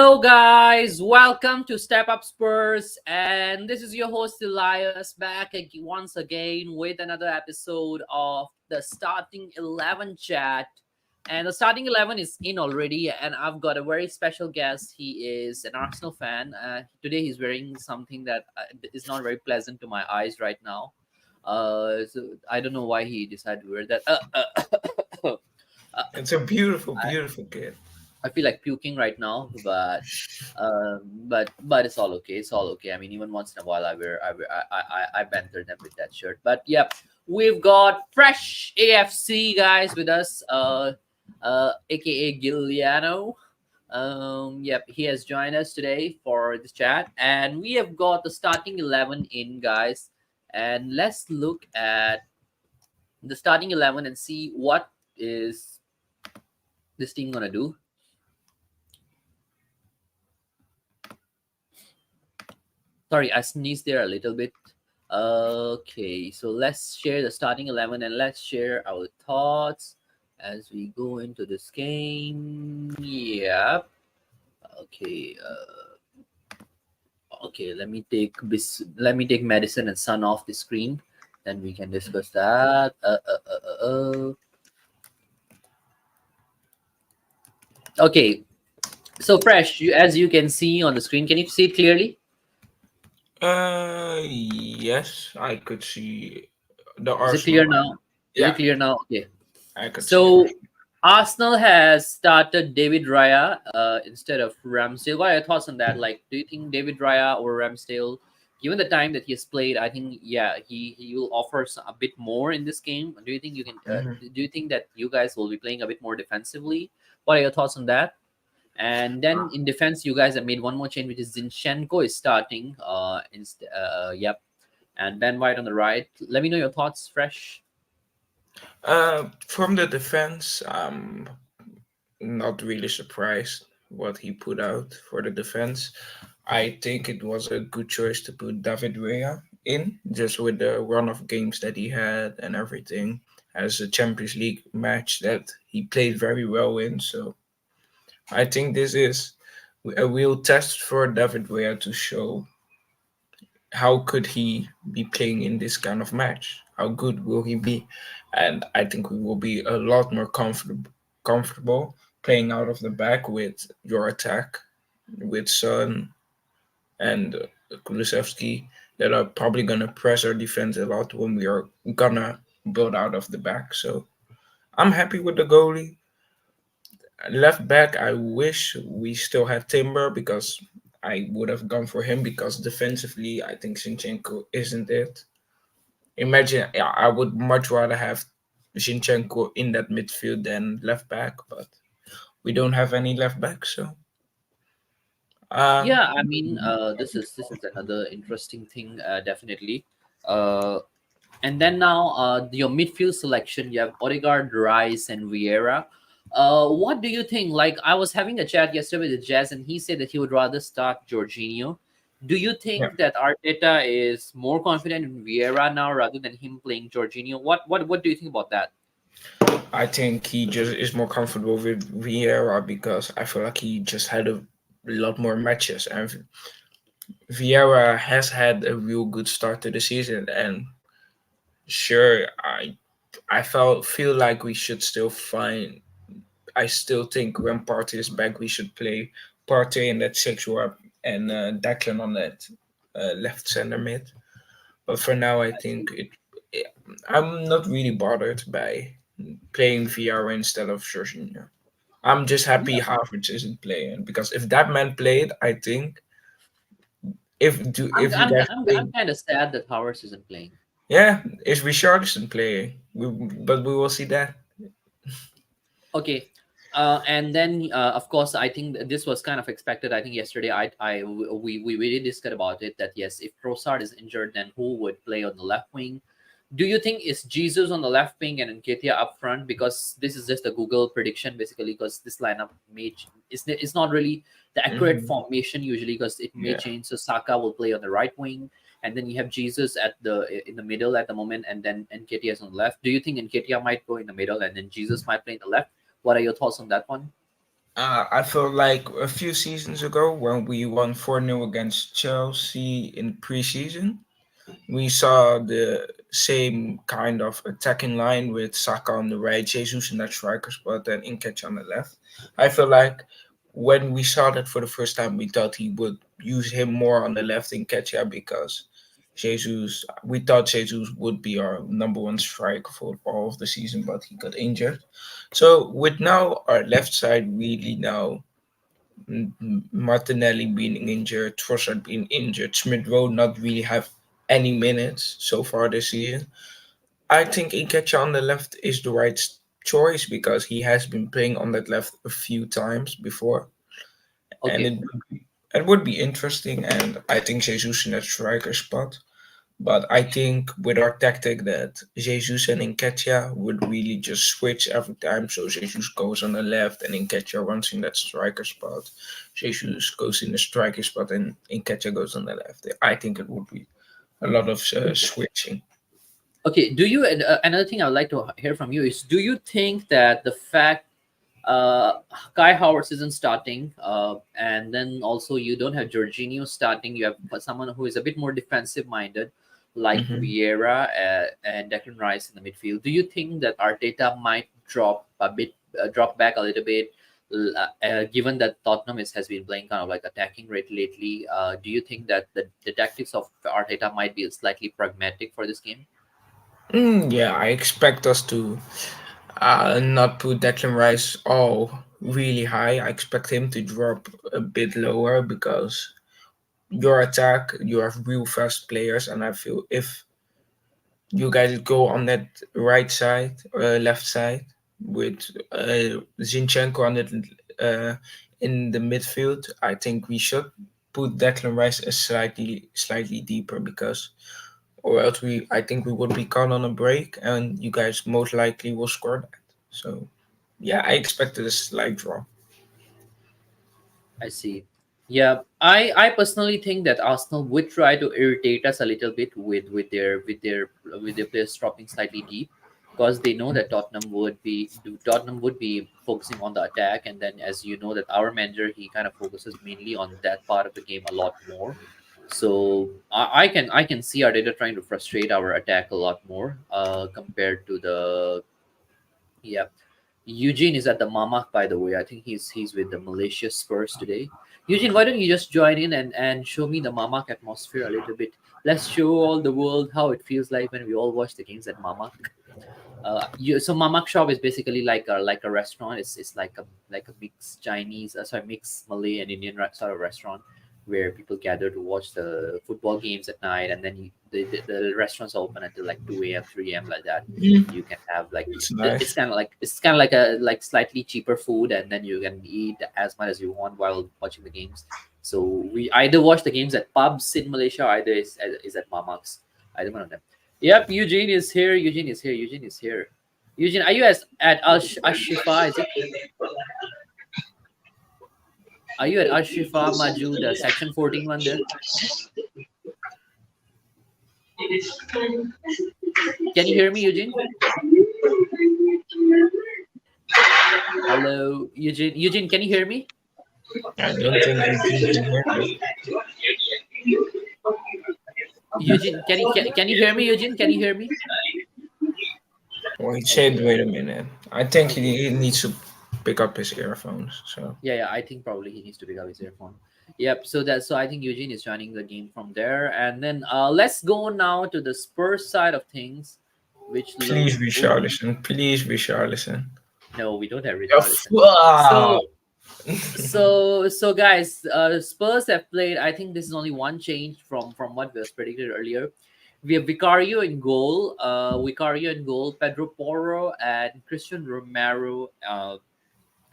Hello, guys. Welcome to Step Up Spurs, and this is your host Elias back once again with another episode of the Starting 11 chat. And the Starting 11 is in already, and I've got a very special guest. He is an Arsenal fan. Today, he's wearing something that is not very pleasant to my eyes right now. So I don't know why he decided to wear that. It's a beautiful, I, beautiful kid. I feel like puking right now, but it's all okay. It's all okay. I mean, even once in a while, I banter them with that shirt. But yep, we've got fresh AFC guys with us. AKA Giuliano. Yep, he has joined us today for this chat, and we have got the starting 11 in, guys. And let's look at the starting 11 and see what is this team gonna do. Sorry, I sneezed there a little bit. Okay, so let's share the starting 11 and let's share our thoughts as we go into this game. Yep. Okay. Okay. Let me take medicine and sun off the screen. Then we can discuss that. Okay. So fresh. As you can see on the screen, can you see it clearly? Yes, I could see the Is it Arsenal clear line. now? Is it Yeah, clear now? Okay. I could see So everything. Arsenal has started David Raya instead of Ramsdale. What are your thoughts on that? Like, do you think David Raya or Ramsdale, given the time that he has played, I think he will offer a bit more in this game. Do you think you can? Mhm. Do you think that you guys will be playing a bit more defensively? What are your thoughts on that? And then in defense, you guys have made one more change, which is Zinchenko is starting. Yep, and Ben White on the right. Let me know your thoughts, fresh. From the defense, not really surprised what he put out for the defense. I think it was a good choice to put David Rea in, just with the run of games that he had and everything, as a Champions League match that he played very well in. So I think this is a real test for David Rea to show how could he be playing in this kind of match? How good will he be? And I think we will be a lot more comfortable playing out of the back with your attack, with Son and Kulusevski, that are probably gonna press our defense a lot when we are gonna build out of the back. So I'm happy with the goalie. Left back, I wish we still had Timber because I would have gone for him because defensively, I think Zinchenko isn't it. Imagine, yeah, I would much rather have Zinchenko in that midfield than left back, but we don't have any left back, so um, Yeah, I mean, this is another interesting thing, definitely. Uh, and then now, your midfield selection, you have Odegaard, Rice, and Vieira. What do you think? Like, I was having a chat yesterday with Jazz, and he said that he would rather start Jorginho. Do you yeah, think that Arteta is more confident in Vieira now rather than him playing Jorginho? What do you think about that? I think he just is more comfortable with Vieira because I feel like he just had a lot more matches, and Vieira has had a real good start to the season, and sure, I feel like we should still find. I still think when Partey is back, we should play Partey in that six up and Declan on that left center mid. But for now, I think it. I'm not really bothered by playing Vieira instead of Jorginho. I'm just happy Yeah, Havertz isn't playing because if that man played, I think I'm if you I'm guys I'm think kind of sad that Howard isn't playing. yeah, is Richarlison playing? But we will see that. Okay. And then, of course, I think this was kind of expected. I think yesterday, we really discussed about it that yes, if Trossard is injured, then who would play on the left wing? Do you think is Jesus on the left wing and Nketiah up front? Because this is just a Google prediction, basically, because this lineup it's not really the accurate Hmm. formation usually because it may Yeah. change. So Saka will play on the right wing, and then you have Jesus at in the middle at the moment, and then Nketiah is on the left. Do you think Nketiah might go in the middle, and then Jesus might play in the left? What are your thoughts on that one? I felt like a few seasons ago when we won 4-0 against Chelsea in preseason, we saw the same kind of attacking line with Saka on the right, Jesus in that striker spot, and Nketiah on the left. I feel like when we saw that for the first time, we thought he would use him more on the left in Nketiah because we thought Jesus would be our number one striker for all of the season, but he got injured. So with now our left side really now Martinelli being injured, Trossard being injured, Smith Rowe not really have any minutes so far this season. I think Nketiah on the left is the right choice because he has been playing on that left a few times before, and Okay. it would be interesting. And I think Jesus in that striker spot. But I think with our tactic that Jesus and Nketiah would really just switch every time. So Jesus goes on the left and Nketiah runs in that striker spot. Jesus goes in the striker spot and Nketiah goes on the left. I think it would be a lot of switching. Okay. Do you another thing I would like to hear from you is, do you think that the fact uh, Kai Havertz isn't starting, and then also you don't have Jorginho starting. You have someone who is a bit more defensive minded, like Hmm. Vieira and Declan Rice in the midfield. Do you think that Arteta might drop back a little bit, given that Tottenham has been playing kind of like attacking rate lately? Do you think that the tactics of Arteta might be slightly pragmatic for this game? Yeah, I expect us to not put Declan Rice all really high. I expect him to drop a bit lower because your attack, you have real fast players, and I feel if you guys go on that right side, left side, with Zinchenko on it in the midfield, I think we should put Declan Rice a slightly deeper because, or else I think we would be caught on a break, and you guys most likely will score that. So, yeah, I expected a slight draw. I see. Yeah, I personally think that Arsenal would try to irritate us a little bit with their players dropping slightly deep, because they know that Tottenham would be focusing on the attack, and then as you know that our manager, he kind of focuses mainly on that part of the game a lot more. So I can see Arteta trying to frustrate our attack a lot more, compared to the, yeah. Eugene is at the Mamak, by the way. I think he's with the Malaysia Spurs today. Eugene, why don't you just join in and show me the Mamak atmosphere a little bit? Let's show all the world how it feels like when we all watch the games at Mamak. So Mamak shop is basically like a restaurant. It's like a mixed Chinese, sorry, mixed Malay and Indian sort of restaurant where people gather to watch the football games at night, and then the restaurants are open until like 2 a.m., 3 a.m. like that. You can have like, It's it's nice. kind of like a like slightly cheaper food, and then you can eat as much as you want while watching the games. So we either watch the games at pubs in Malaysia, or either is at Mamak's. Either one of them. Yep, Eugene is here. Eugene is here. Eugene is here. Eugene, are you at Ashifa? Is it? Are you at Ashifa Maju, the section 14 one there? Can you hear me, Eugene? Hello, Eugene. Eugene, can you hear me? I don't think Eugene can hear me. Eugene, can you hear me, Eugene? Can you hear me? Wait, Okay. wait a minute. I think Okay. he needs to pick up his earphones. So. Yeah. I think probably he needs to pick up his earphone. Yep. So I think Eugene is joining the game from there, and then let's go now to the Spurs side of things, which look. Please be Oh, Charlison. Please be Charlison. no, we don't have Of- Richarlison. Wow. So so guys, Spurs have played. I think this is only one change from what was predicted earlier. We have Vicario in goal, Pedro Porro and Christian Romero,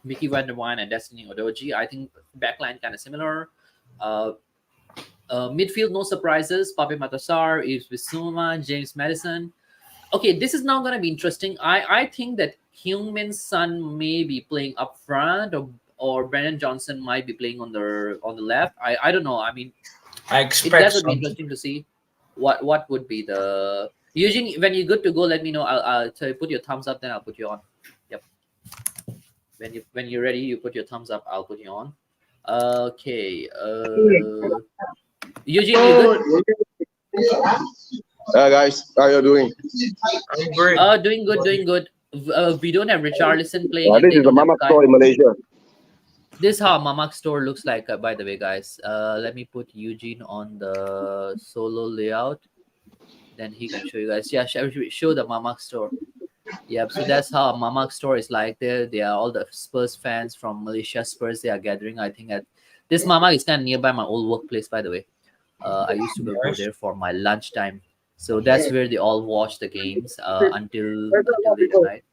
Mickey Van der Wijn and Destiny Odoji. I think backline kind of similar. Uh, Midfield, no surprises. Pape Matasar, Yves Bissouma, James Madison. Okay, this is now going to be interesting. I think that Heung-Min Son may be playing up front, or Brennan Johnson might be playing on the left. I don't know. I mean, I that expect would be something. interesting to see what would be the. Eugene, when you're good to go, let me know. I'll so put your thumbs up, then I'll put you on. Yep. When you're ready, you put your thumbs up. I'll put you on. Okay. Eugene, you good? Guys, how you doing? I'm great. Doing good, doing good. We don't have Richarlison playing, and This they is the don't have Mama Kai. store in Malaysia. This is how Mamak store looks like, by the way, guys. Let me put Eugene on the solo layout. Then he can show you guys. Yeah, show the Mamak store. Yep. So that's how Mamak store is like. There, they are all the Spurs fans from Malaysia Spurs. They are gathering. I think at this Mamak is kind of nearby my old workplace, by the way. I used to go Nice. there for my lunchtime. So that's where they all watch the games until late at night.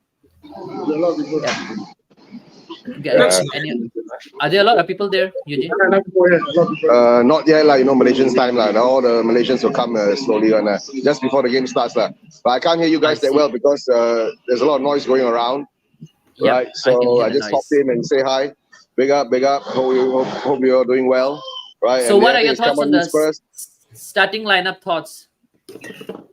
Yep. That's Uh, And nice. are there a lot of people there, Eugene? Not yet, like Malaysians time, like now all the Malaysians will come slowly on just before the game starts, like. But I can't hear you I guys that see. well because there's a lot of noise going around, Yep, right? I can So hear I the just popped noise. in and say hi, big up, big up. Hope you're doing well, right? So, And the what other are thing your is, come thoughts on, on you the Spurs. starting lineup thoughts?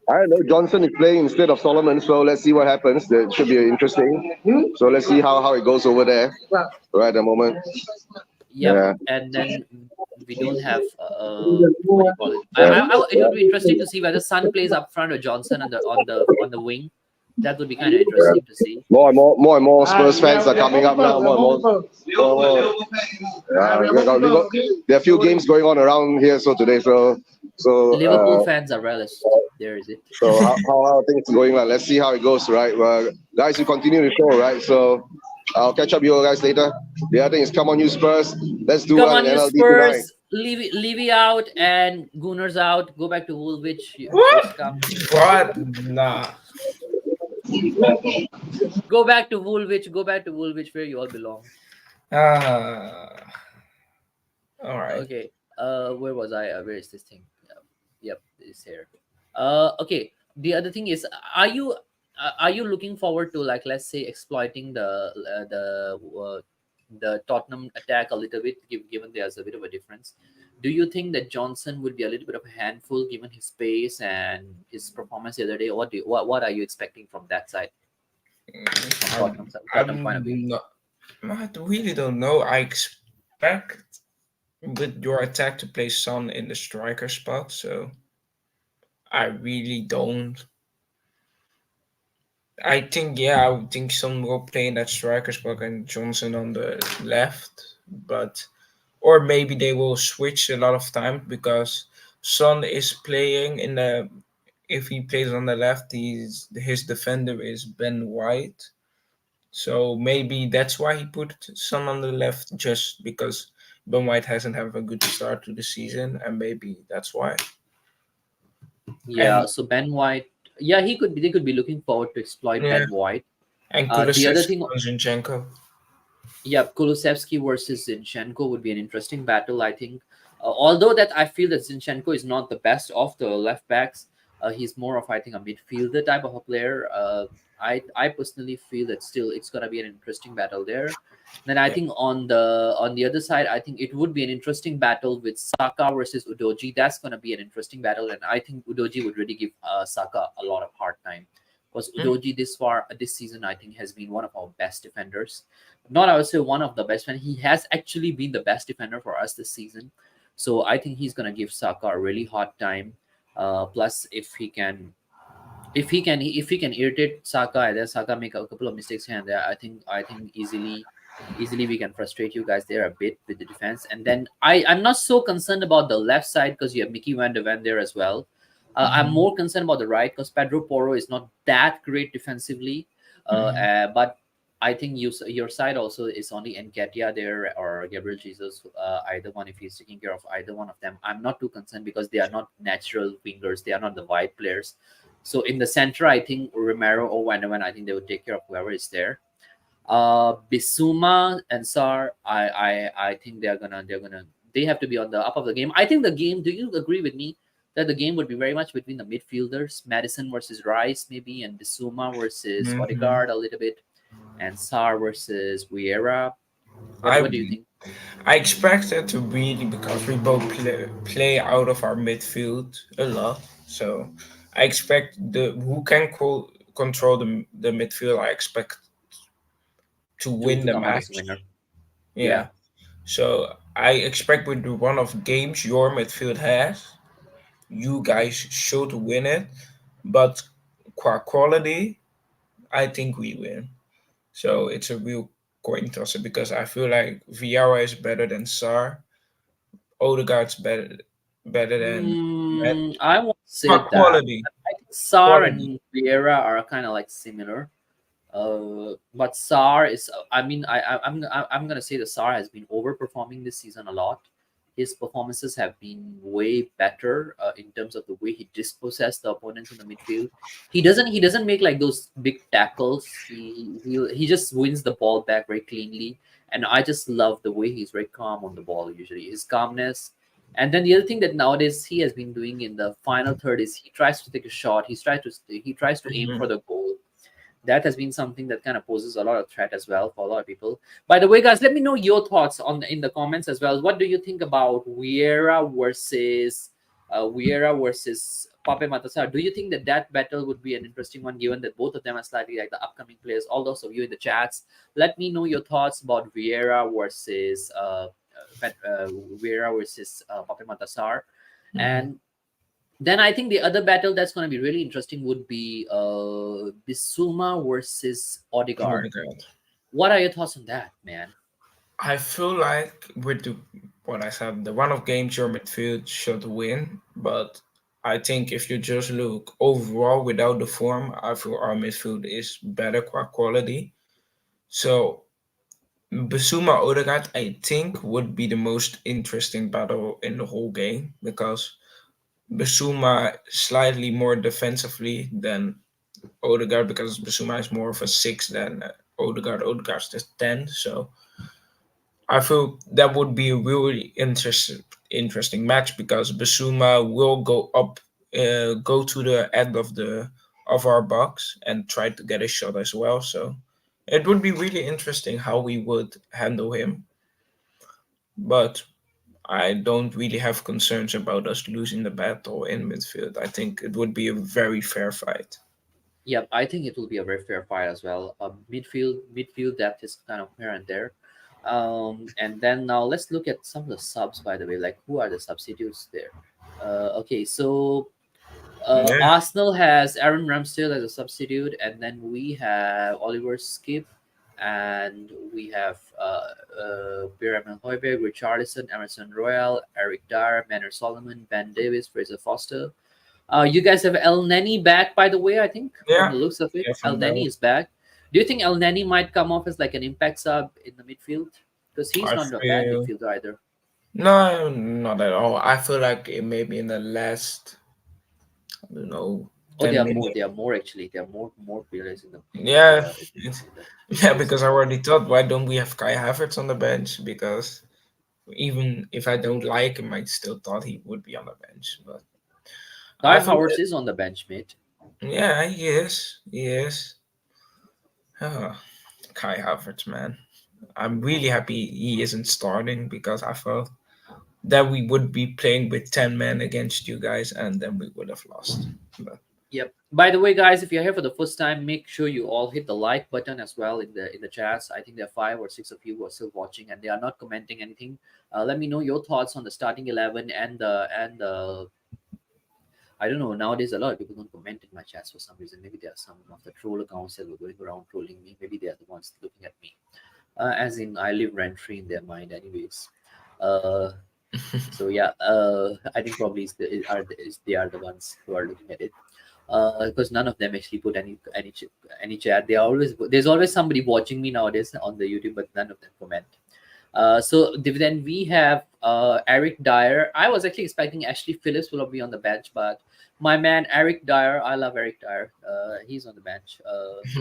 I don't know. Johnson is playing instead of Solomon, so let's see what happens. That should be interesting. So let's see how it goes over there, right at the moment. Yep, Yeah. and then we don't have what do you call it? It would be interesting to see whether Sun plays up front or Johnson on the wing. That would be kind of Yeah. interesting to see. More Spurs fans are coming up now. More. Yeah, there are a few games going on around here. So today, Liverpool fans are realist. There is it. so how are things going? Let's see how it goes, right? Well, guys, you continue the show, right? So I'll catch up with you guys later. The other thing is, come on, you Spurs. Let's do Come well in on, you NLD tonight. Spurs. Levy out and Gunners out. Go back to Woolwich. What? First come. What? Nah. Go back to Woolwich. Go back to Woolwich where you all belong. Uh, all right. Okay. Where was I? Where is this thing? Yep, it's here. Okay. The other thing is, are you looking forward to, like, let's say, exploiting the Tottenham attack a little bit, given there's a bit of a difference? Do you think that Johnson would be a little bit of a handful given his pace and his performance the other day? What are you expecting from that side, from Tottenham point of view? I'm not. I really don't know. I expect with your attack to play Son in the striker spot, so I really don't. I think I would think Son will play in that striker spot and Johnson on the left, but or maybe they will switch a lot of time because Son is playing in the. If he plays on the left, his defender is Ben White, so maybe that's why he put Son on the left, just because Ben White hasn't had a good start to the season, and maybe that's why. Yeah, And so Ben White, yeah, he could be. They could be looking forward to exploit yeah, Ben White. and The other Kulusevski thing, on Zinchenko. yeah, Kulusevski versus Zinchenko would be an interesting battle, I think. Although that I feel that Zinchenko is not the best of the left backs, he's more of, I think, a midfielder type of a player. I personally feel that still it's gonna be an interesting battle there. Then I Yeah, think on the other side, I think it would be an interesting battle with Saka versus Udoji. That's gonna be an interesting battle, and I think Udoji would really give Saka a lot of hard time because mm, Udoji this season I think has been one of our best defenders. Not I would say one of the best, and he has actually been the best defender for us this season. So I think he's gonna give Saka a really hard time. Plus, if he can irritate Saka, and then Saka make a couple of mistakes here and there, I think easily we can frustrate you guys there a bit with the defense. And then I'm not so concerned about the left side because you have Mickey Van de Ven there as well. I'm mhm. more concerned about the right because Pedro Porro is not that great defensively. Mhm. But I think your side also is only Nketiah there or Gabriel Jesus, either one. If he's taking care of either one of them, I'm not too concerned because they are not natural wingers. They are not the wide players. So in the center, I think Romero or Wanderman, I think they would take care of whoever is there. Bisuma and Sar, I think they have to be on the up of the game. I think the game. Do you agree with me that the game would be very much between the midfielders, Madison versus Rice maybe, and Bisuma versus Mhm. Odegaard a little bit, and Sar versus Vieira. I What do you think? I expect it to really because we both play out of our midfield a lot. So I expect the who can control the midfield. I expect to to win to the come out as a match. winner. Yeah. Yeah. So I expect with the run of games your midfield has, you guys should win it. But quality, I think we win. So it's a real coin tosser because I feel like Vieira is better than Sar. Odegaard's better than Met. I won't say But that. quality, I think Sar quality. and Vieira are kind of like similar. But Sar is. I mean, I'm gonna say the Sar has been overperforming this season a lot. His performances have been way better in terms of the way he dispossessed the opponents in the midfield. He doesn't make like those big tackles. He just wins the ball back very cleanly, and I just love the way he's very calm on the ball. Usually, his calmness. And then the other thing that nowadays he has been doing in the final third is he tries to take a shot. He tries to aim for Mhm. the goal. That has been something that kind of poses a lot of threat as well for a lot of people. By the way, guys, let me know your thoughts on in the comments as well. What do you think about Vieira versus Pape Matasar? Do you think that that battle would be an interesting one, given that both of them are slightly like the upcoming players? All those of you in the chats, let me know your thoughts about Vieira versus Pape Matasar. Mhm. And then I think the other battle that's going to be really interesting would be Bissouma versus Odegaard. Odegaard. What are your thoughts on that, man? I feel like with the what I said, the run of games your midfield should win, but I think if you just look overall without the form, I feel our midfield is better quality. So Basuma Odegaard, I think, would be the most interesting battle in the whole game because Basuma slightly more defensively than Odegaard because Basuma is more of a six than Odegaard. Odegaard's just 10, so I feel that would be a really interesting match because Basuma will go up, go to the end of the of our box and try to get a shot as well. So it would be really interesting how we would handle him. But I don't really have concerns about us losing the battle in midfield. I think it would be a very fair fight. Yep, I think it will be a very fair fight as well. Midfield depth is kind of here and there. And then now let's look at some of the subs. By the way, like who are the substitutes there? Okay, so Yeah, Arsenal has Aaron Ramsdale as a substitute, and then we have Oliver Skip, and we have Pierre-Emile Højbjerg, Richarlison, Emerson Royal, Eric Dyer, Manor Solomon, Ben Davis, Fraser Foster. You guys have El Neni back, by the way. I think from yeah, the looks of it, yeah. El From Neni now, is back. Do you think El Neni might come off as like an impact sub in the midfield? Because he's I not a bad feel midfielder either. no, not at all. I feel like it maybe in the last, I don't know, Oh, there 10 are more. minutes. There are more actually. There are more players Yeah, it's, in the yeah, midfield. because I already thought, why don't we have Kai Havertz on the bench? Because even if I don't like him, I still thought he would be on the bench. But Kai I feel Havertz that, is on the bench, mate. yeah, he is. He is. Ah, Kai Havertz, man. I'm really happy he isn't starting because I felt that we would be playing with 10 men against you guys and then we would have lost. But Yep. By the way, guys, if you're here for the first time, make sure you all hit the like button as well in the chats. I think there are 5 or 6 of you who are still watching and they are not commenting anything. Let me know your thoughts on the starting 11 and the. I don't know. Nowadays, a lot of people don't comment in my chats for some reason. Maybe there are some of the troll accounts that were going around trolling me. Maybe they are the ones looking at me. As in, I live rent free in their mind, anyways. Uh, so yeah, I think probably they are the ones who are looking at it because none of them actually put any chat. There's always somebody watching me nowadays on the YouTube, but none of them comment. Then we have Eric Dyer. I was actually expecting Ashley Phillips will be on the bench, but my man Eric Dyer, I love Eric Dyer. He's on the bench.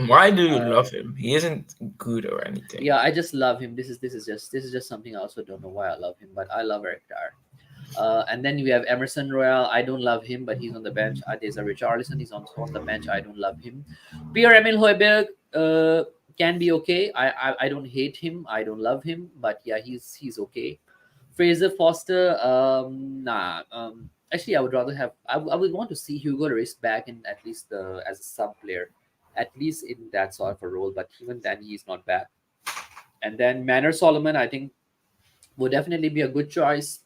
why do you Uh, love him? He isn't good or anything. yeah, I just love him. This is just something I also don't know why I love him, but I love Eric Dyer. And then we have Emerson Royal. I don't love him, but he's on the bench. There's a Richarlison. He's on the bench. I don't love him. Pierre-Emile Højbjerg can be okay. I don't hate him. I don't love him, but yeah, he's okay. Fraser Foster, nah. Actually, I would rather have. I would want to see Hugo Lloris back in at least as a sub player, at least in that sort of a role. But even then, he's not bad. And then Manor Solomon, I think, would definitely be a good choice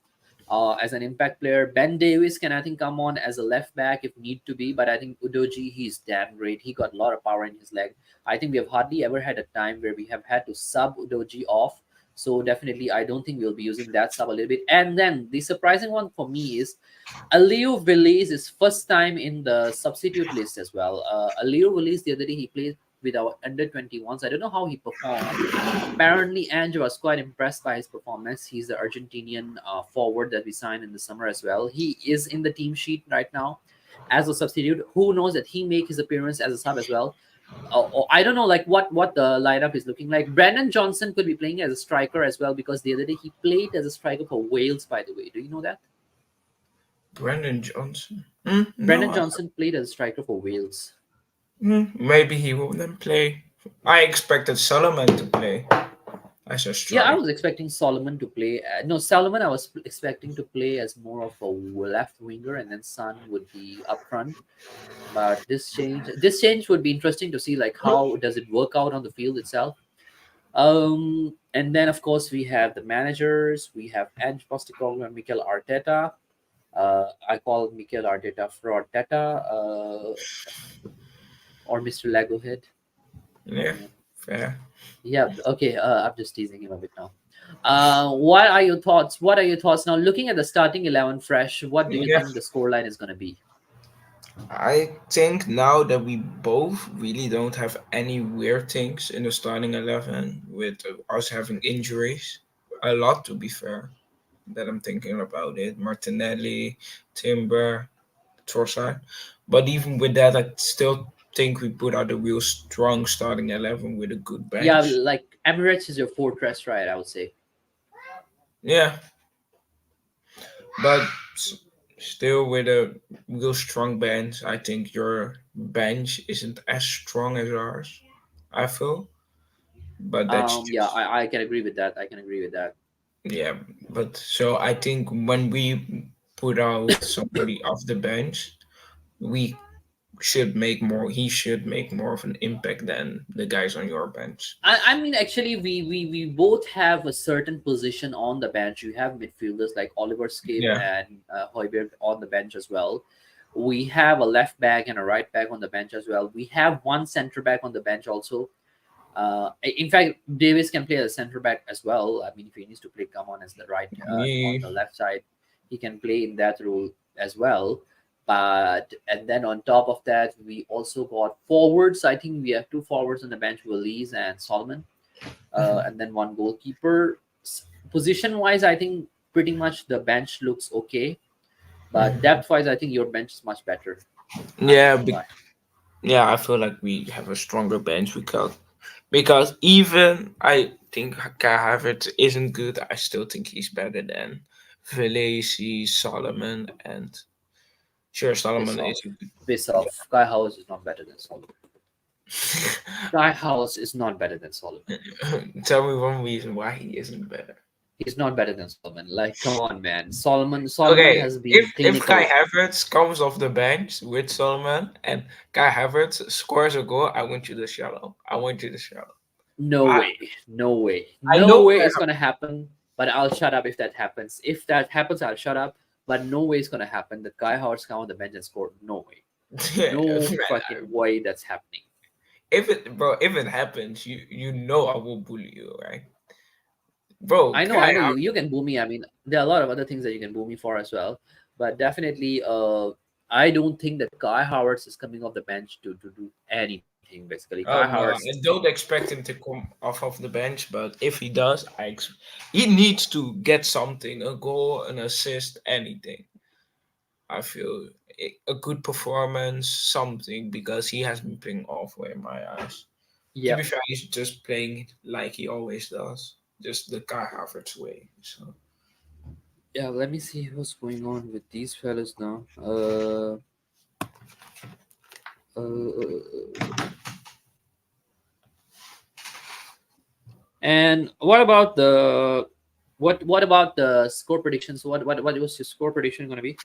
as an impact player. Ben Davis can, I think, come on as a left back if need to be, but I think Udoji, he's damn great. He got a lot of power in his leg. I think we have hardly ever had a time where we have had to sub Udoji off. So definitely, I don't think we'll be using that sub a little bit. And then the surprising one for me is Aliou Villiers is first time in the substitute list as well. Aliou Villiers, the other day he played with our under 21s. I don't know how he performed. Apparently, Ange was quite impressed by his performance. He's the Argentinian forward that we signed in the summer as well. He is in the team sheet right now as a substitute. Who knows that he make his appearance as a sub as well? I don't know, like what the lineup is looking like. Brandon Johnson could be playing as a striker as well because the other day he played as a striker for Wales. By the way, do you know that? Brandon Johnson. Brandon No, Johnson played as a striker for Wales. maybe he will then play. I expected Solomon to play as a Yeah, I striker. was expecting Solomon to play. No, Solomon, I was expecting to play as more of a left winger, and then Son would be up front. But this change would be interesting to see, like how does it work out on the field itself. And then of course we have the managers. We have Ange Postecoglou and Mikel Arteta. I call Mikel Arteta Fraudteta, or Mr. Legohead. Yeah, fair. Yeah, okay. I'm just teasing him a bit now. What are your thoughts? What are your thoughts now? Looking at the starting 11 fresh, what do you Yeah, think the scoreline is going to be? I think now that we both really don't have any weird things in the starting 11, with us having injuries, a lot to be fair, that I'm thinking about it. Martinelli, Timber, Trossard. But even with that, I still think we put out a real strong starting 11 with a good Yeah, bench. like Emirates is your fortress, right? I would say. Yeah, but still with a real strong bench, I think your bench isn't as strong as ours, I feel. But that's Yeah, just, I can agree with that. I can agree with that. yeah. But so I think when we put out somebody off the bench, we he should make more of an impact than the guys on your bench. I mean, actually, we both have a certain position on the bench. You have midfielders like Oliver Skip Yeah. and Højbjerg on the bench as well. We have a left back and a right back on the bench as well. We have one center back on the bench also. In fact, Davis can play as a center back as well. I mean, if he needs to play, come on as the right on We the left side, he can play in that role as well. But and then on top of that, we also got forwards. I think we have two forwards on the bench, Willis and Solomon, and then one goalkeeper. Position wise, I think pretty much the bench looks okay, but depth wise, I think your bench is much better. I'm not yeah, gonna lie. yeah, I feel like we have a stronger bench because even I think Kaihavertz isn't good. I still think he's better than Velesi, Solomon, and sure, Piss Solomon is off. Piss off. Guy House is not better than Solomon. Guy House is not better than Solomon. Tell me one reason why he isn't better. He's not better than Solomon. Like, come on, man. Solomon Okay, has been if Kai clinical. Havertz comes off the bench with Solomon and Kai Havertz scores a goal, I want you to shut up. I want you to shut up. No I way. No way. I No know way Kai it's gonna happen. But I'll shut up if that happens. If that happens, I'll shut up. But no way it's gonna happen. The guy Howard's come on the bench and scored. No way. No Havertz. fucking way that's happening. If it happens, you know I will bully you, right? Bro, I Kai know you can boo me. I mean, there are a lot of other things that you can boo me for as well. But definitely, I don't think that Kai Havertz is coming off the bench to do anything. Basically, Kai Oh Havertz. no, I don't expect him to come off of the bench, but if he does, he needs to get something, a goal, an assist, anything. I feel a good performance, something, because he has been playing awful in my eyes. To be Yeah, fair, he's just playing like he always does, just the Kai Havertz way. So yeah. Let me see what's going on with these fellas now. And what about the score predictions? What was your score prediction going to be?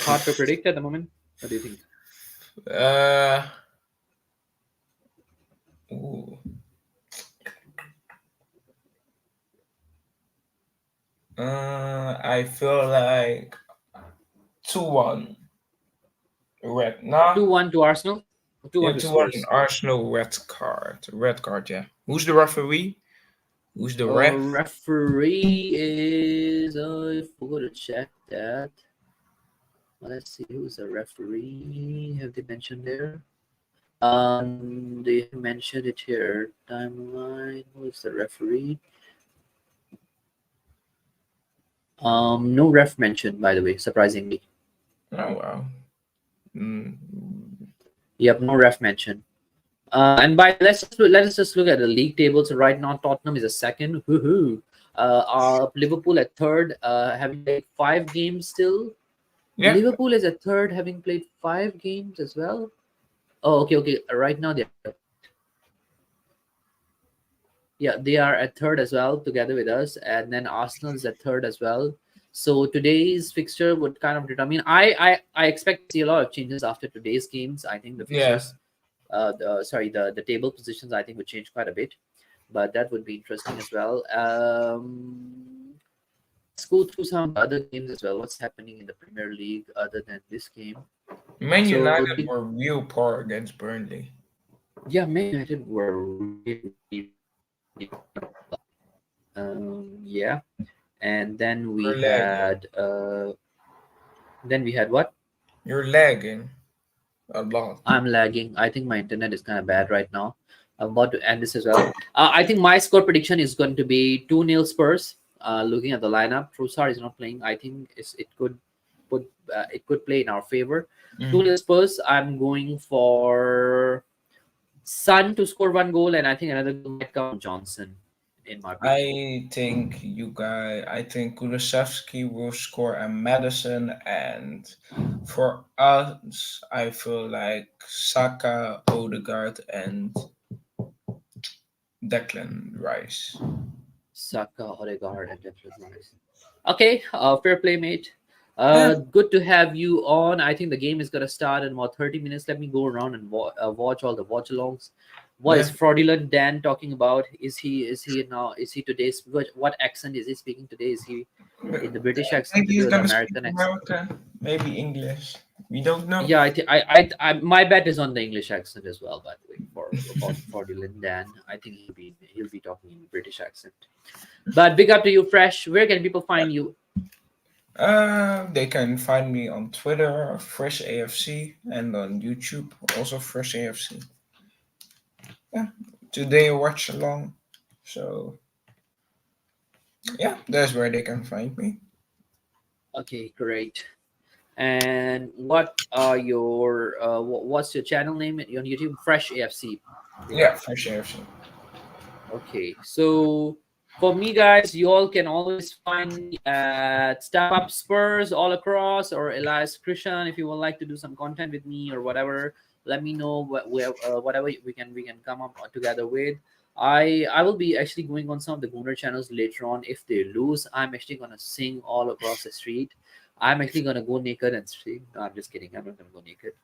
Hard to predict at the moment. What do you think? uh ooh, I feel like 2-1 red. Nah, 2-1 to Arsenal. 2-1 yeah, to 2-1 Spurs. Arsenal red card. Red card, yeah. Who's the referee? Who's the ref? Referee is I forgot to check that. Let's see who's the referee. Have they mentioned there? They have mentioned it here. Timeline. Who is the referee? No ref mentioned, by the way, surprisingly. Oh wow. Mm, Yep, no ref mentioned. And by let us just look at the league table. So right now, Tottenham is a second. Woohoo! Liverpool at third, having played 5 games still. yeah. Liverpool is at third, having played 5 games as well. Oh, okay, okay. Right now they are at third as well, together with us, and then Arsenal is at third as well. So today's fixture would kind of determine. I expect to see a lot of changes after today's games. I think the Yeah. fixtures, the table positions, I think would change quite a bit, but that would be interesting as well. Let's go through some of the other games as well. What's happening in the Premier League other than this game? Man So United were real poor against Burnley. yeah, Man United were really, yeah, and You're lagging. then we had what? You're lagging a lot. I'm lagging. I think my internet is kind of bad right now. I'm about to end this as well. I think my score prediction is going to be 2-0 Spurs. Looking at the lineup, Trossard is not playing. I think it could play in our favor. Mm. 2-0 Spurs. I'm going for Son to score 1 goal, and I think another goal might come from Johnson. In my opinion, I think Kulusevski will score a Madison, and for us, I feel like Saka, Odegaard, and Declan Rice. Saka, Odegaard, and Declan Rice. Okay, fair play, mate. Yeah. Good to have you on. I think the game is gonna start in about 30 minutes. Let me go around and watch all the watch-alongs. What is Yeah. fraudulent Dan talking about? Is he today's what accent is he speaking today? Is he in the British I accent think today he's or the gonna speak American accent? American, maybe English. We don't know. Yeah, I my bet is on the English accent as well. By the way, for about fraudulent Dan, I think he'll be talking in British accent. But big up to you, Fresh. Where can people find you? They can find me on Twitter, Fresh AFC, and on YouTube, also Fresh AFC. Yeah, today a watch along. So yeah, that's where they can find me. Okay, great. And what are your what's your channel name on YouTube? Fresh AFC. Yeah, Fresh AFC. Okay, so for me, guys, you all can always find me at Step Up Spurs all across, or Elias Christian if you would like to do some content with me or whatever. Let me know whatever we can come up together with. I will be actually going on some of the Gooner channels later on. If they lose, I'm actually gonna sing all across the street. I'm actually gonna go naked and sing. No, I'm just kidding. I'm not gonna go naked.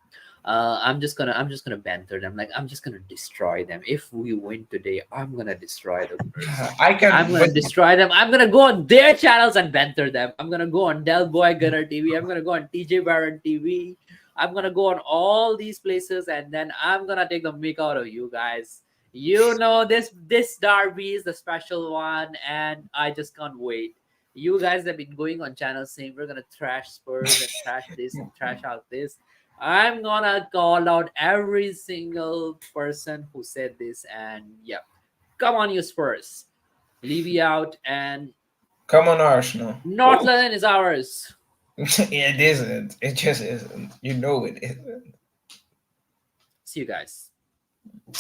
I'm just gonna banter them. Like I'm just gonna destroy them. If we win today, I'm gonna destroy them. I I'm can, gonna but destroy them. I'm gonna go on their channels and banter them. I'm gonna go on Del Boy Gunner TV. I'm gonna go on TJ Barron TV. I'm gonna go on all these places, and then I'm gonna take the mick out of you guys. You know this derby is the special one, and I just can't wait. You guys have been going on channels saying we're gonna trash Spurs and trash this and trash out this. I'm gonna call out every single person who said this, and yeah, come on, you Spurs. Levy out, and come on, Arsenal. North London is ours. It isn't. It just isn't. You know it isn't. See you guys.